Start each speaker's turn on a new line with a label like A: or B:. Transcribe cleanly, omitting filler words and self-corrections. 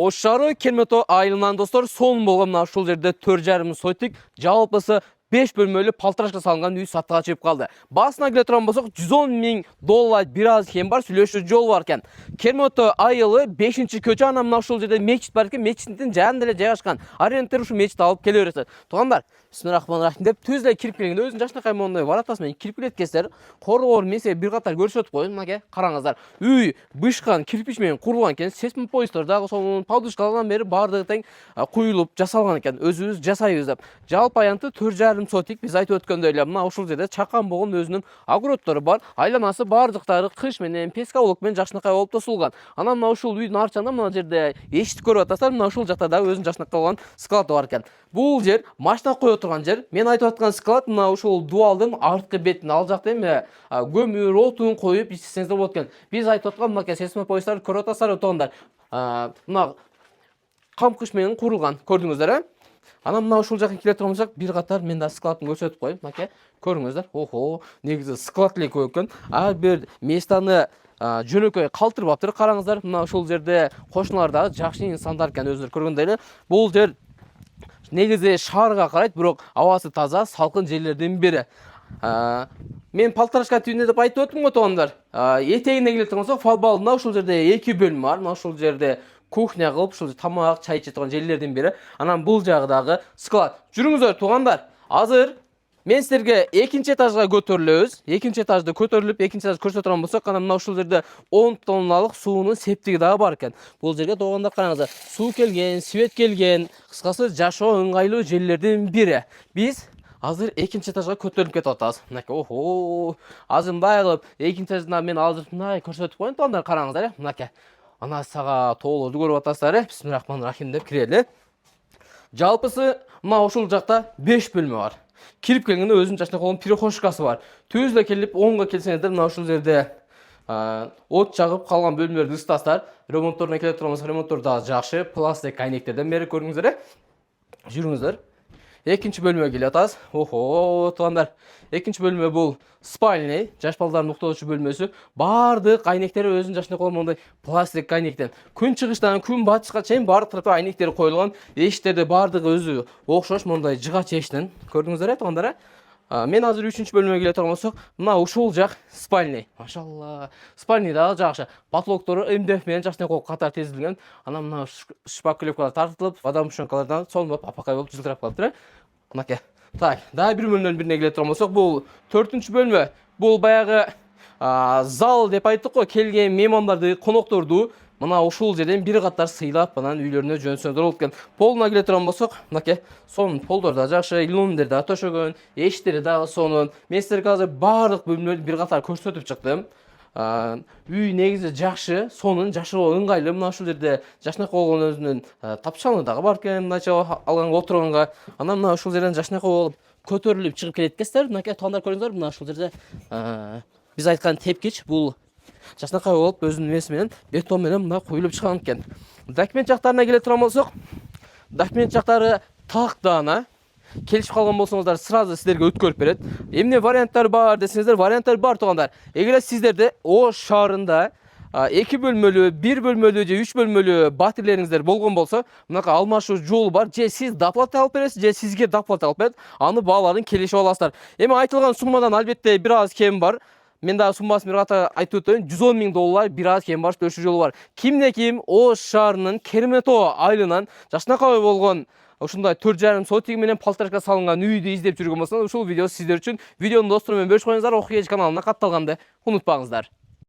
A: Ош шары Кермето айылынан достор son болғымна ушул жерде 4,5 сойтик, жалпысы 5 бөлмөлүү палтырашка салынган үй сатыга чыгып калды. Басына келе турган болсок, $110,000 бир аз кем бар, сүйлөшүү жол бар экен. Кермето айылы 5-көчө, анан мына ушул жерде мечит бар экен, мечиттин жанында эле жайгашкан. Арендтер ушу мечит алып келе берет. Туугандар, бисмиллахиррахманиррахим деп түз эле кирип келгенде өзүнүн жашынакай мондай варатасы менен кирип келеткенсиздер. Коргоор менсе бир катар көрсөтүп коюн, мынакей, караңыздар. Үй бышкан кирпич менен курулган экен. Сейсмопоездар дагы сонун подушкалардан бери баардыгы тең куюлуп жасалган экен. Өзүбүз жасайбыз деп. Жалпы аянты 4,5 сотик, биз айтып өткөндөй эле мына ушул жерде чакан болгон өзүнүн огороддору бар. Айланасы баардыктары кыш менен песка улук менен жакшынакай болуп тосулган. Анан мына ушул үйдүн арчасында мына жерде эшикти көрүп атасыздар, мына ушул жакта дагы өзүнүн жакшынакай болгон склады бар экен. Бул жер машина кое турган жер. Мен айтып аткан склад мына ушул дуалдын арткы бетинде, ал жакта эми көмүр, отун коюп иштесеңиздер болот экен. Биз айтып аткан мынакей сейсмопоездарды көрүп атасыздар туугандар. Мына камкыш менен курулган, көрдүңүздөр, Анан мына ушул жака келе турган болсок, бир катар мен да складын көрсөтүп коеюн. Мынакей, көрүңүздөр. Охо, негизи склад эле көп экен. Ар бир местаны жөнөкөй калтырбаптыр. Караңыздар, мына ушул жерде кошуналар дагы жакшы инсандар экен, өзүңөр көргөндөй эле. Бул жер негизи шаарга карайт, бирок абасы таза, салкын жерлердин бири. Мен Палтарашка түйүндө деп айтып өттүм го туугандар. Этегине келе турган болсок, фалбалында ушул жерде 2 бөлмө бар. Мына ушул жерде кухня кылып, ушул тамак, чай иче турган жерлердин бири. Анан бул жагы дагы склад. Жүрүңүздөр туугандар. Азыр мен силерге 2-этажга көтөрүлөбүз. 2-этажды көтөрүлүп, 2-этажды көрсөтө турган болсок, анан мына ушул жерде 10 тонналык суунун септиги дагы бар экен. Бул жерге туугандар караңыздар. Суу келген, свет келген, кыскасы жашоо ыңгайлуу жерлердин бири. Биз азыр 2-этажга көтөрүлүп кетип атабыз. Мынакей, охо. Азыр мындай кылып 2-этажда мен азыр мындай көрсөтүп коеюн туугандар, караңыздар, Мынакей. Ана сага тоолорду көрүп атасыздар, Бисмиллахиррахманиррахим деп кирели. Жалпысы мына ушул жакта 5 бөлмө бар. Кирип келгенде өзүнүн жашынакай болгон перехожкасы бар. Түз эле келип, оңго келсеңиздер, мына ушул жерде от жагып калган бөлмөлөрдү ыстасыздар. Ремонтторуна келе турган болсок, ремонттор дагы жакшы, пластик айнектерден бери көрүңүздөр. Жүрүңүздөр. 2 бөлмөгө келе атабыз. Охо, туугандар. 2 бөлмө бул спальный, жаш балдардын уктоочу бөлмөсү. Баардык айнектери өзүнүн жашынакай болгон мондай пластик айнектен. Күн чыгыштан күн батышка чейин баардык тарапта айнектер коюлган. Эшиктерде баардыгы өзү окшош мондай жыгач эшиктен. Көрдүңүздөр, туугандар. Мен азыр 3 бөлмөгө келе турган болсок, мына ушул жак спальный. Машалла. Спальный дагы жакшы. Потолоктору МДФ менен жакшынакай катар тезилген. Анан мына шпаклевкалар тартылып, водомушкалардан сонуп апакай болуп жылтырап калыптыр. Мынакей. Так, дагы бир бөлмөнүн бирине келе турган болсок, бул 4 бөлмө. Бул баягы зал деп айттык го, келген меймандарды, конокторду мына ушул жерден бир катар сыйлап, анан үйлөрүнө жөнсөңдөр болот экен. Полуна келе турган болсок, мынакей, сонун полдор да жакшы, иллюминдер да төшөгөн, эшиктери дагы сонун. Мен силерге азыр баардык бөлмөлөрдү бир катар көрсөтүп чыктым. Үй негизи жакшы, сонун, жашоо ыңгайлуу. Мына ушул жерде жашынакай болгон өзүнүн тапчаны дагы бар экен, мындайча алганга отурганга. Анан мына ушул жерден жашынакай болуп көтөрүлүп чыгып келеткенсиздер. Мынакей, туугандар көрүңүздөр, мына ушул жерде биз айткан тепкич бул жашынакай болуп өзүнүн эмеси менен бетон менен мына куюлуп чыккан экен. Документ жактарына келе турган болсок, документ жактары тактана. Келишип калган болсоңуздар, сразу силерге өткөрүп берет. Эмне варианттар бар десеңиздер, варианттар бар туугандар. Эгер сиздерде Ош шаарында 2 бөлмөлүү, 1 бөлмөлүү же 3 бөлмөлүү батирлериңиздер болгон болсо, мынакай алмашуу жолу бар. Же сиз доплата алып бересиз, же сизге доплата алып берет. Аны бааларын келишип аласыздар. Эми айтылган суммадан албетте бир аз кем бар. Мен дагы суммасын бир ката айтып өтөйүн. $110,000 бир аз кем бар, төлөшүү жолу бар. Кимде ким Ош шаарынын Кермето айылынан жашынакай болгон ушундай 4,5 сотиги менен Палтарашка салынган үйдү издеп жүргөн болсоңуз, ушул видео сиздер үчүн. Видеону достор менен бөлүшүп коюңуздар, Окуяж каналына катталганды унутпаңыздар.